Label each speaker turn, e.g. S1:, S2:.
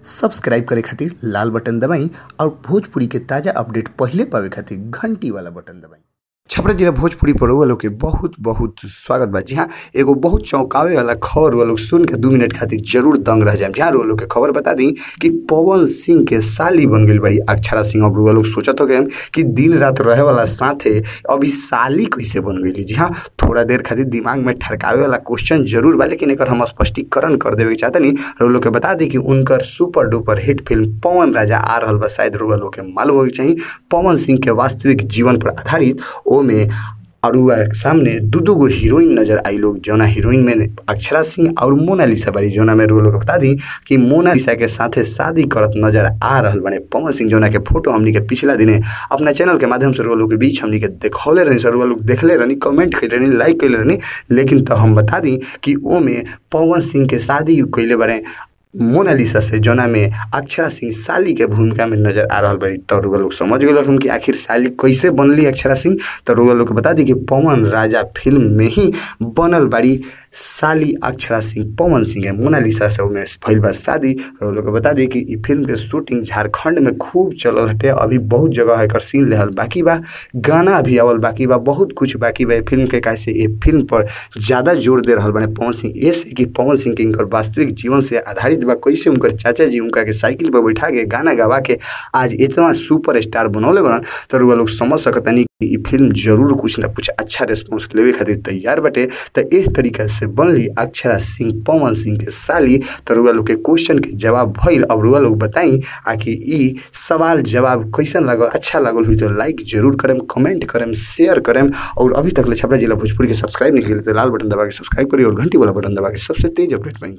S1: Subscribe करे खातिर लाल button दबाई और भोजपुरी के ताजा अपडेट पहले पावे खातिर घंटी वाला बटन दबाई। छपरा जिला भोजपुरी पर वालों के बहुत बहुत स्वागत बा। जी हाँ, एगो बहुत चौंकावे वाला खबर वालों सुन के 2 मिनट खातिर जरूर दंग रह जाए। जहाँ वालों के खबर बता दी कि पवन सिंह के साली बन गई बड़ी अक्षरा सिंह। अब लोग सोचत हो गए कि दिन रात रहे वाला साथ है, अभी साली कैसे बन गई। जी हाँ, थोड़ा देर खातिर दिमाग में ठड़कावे वाला क्वेश्चन जरूर बा, लेकिन एक हम स्पष्टीकरण कर देवे चाहते नहीं। लोग के बता दी कि उनकर सुपर डुपर हिट फिल्म पवन राजा आ रहा बा। शायद लोग के मालूम हो चाहिए पवन सिंह के वास्तविक जीवन पर आधारित में अरुआ सामने दो हीरोइन नजर आई लोग। जोना हीरोइन में अक्षरा सिंह और मोनालिसा बड़ी। जोना में लोग बता दी कि मोनालिसा के साथे शादी करत नजर आ रहा बने पवन सिंह। जोना के फोटो हमनी के पिछला दिने अपना चैनल के माध्यम से लोग के बीच हमनी के देखौले रहनी। सर लोग देखले रहनी, कमेंट कर रहनी, लाइक कर रहनी। लेकिन तो हम बता दी कि ओ में पवन सिंह के शादी कैले बड़े मोनालिसा से, जोना में अक्षरा सिंह साली के भूमिका में नजर आ रहा बड़ी। तो लोग समझ गए हम कि आखिर साली कैसे बनली अक्षरा सिंह। तो लोग बता दी कि पवन राजा फिल्म में ही बनल बड़ी साली अक्षरा सिंह पवन सिंह है। मोनालिसा से उन्हें भइल बा शादी। और लोग बता दी कि फिल्म के शूटिंग झारखंड में खूब चलल हटे। अभी बहुत जगह एकर सीन लेहल बाकी बा, गाना भी आवल बाकी बा, बहुत कुछ बाकी बा फिल्म के। कैसे ये फिल्म पर ज़्यादा जोर दे रहा बने पवन सिंह, ऐसे कि पवन सिंह के इनकर वास्तविक जीवन से आधारित बा। कैसे उनकर चाचा जी उनका के साइकिल पर बैठा के गाना गवा के आज इतना सुपर स्टार बनौले बनन। तो लोग समझ सकतनी कि फिल्म जरूर कुछ ना कुछ अच्छा रिस्पॉन्स लेवे खातिर तैयार बटे। तो इस तरीका से बनली अक्षरा सिंह पवन सिंह के साली। तो लोग के क्वेश्चन के जवाब भइल। अब लोग बताई आखिर ई सवाल जवाब कैसन लागल। अच्छा लागल हुई तो लाइक जरूर करें, कमेंट करें, शेयर करें। और अभी तक छपरा जिला भोजपुरी के सब्सक्राइब नहीं किए तो लाल बटन दबा के सब्सक्राइब करिए और घंटी वाला बटन दबा के सबसे तेज अपडेट पाएंगे।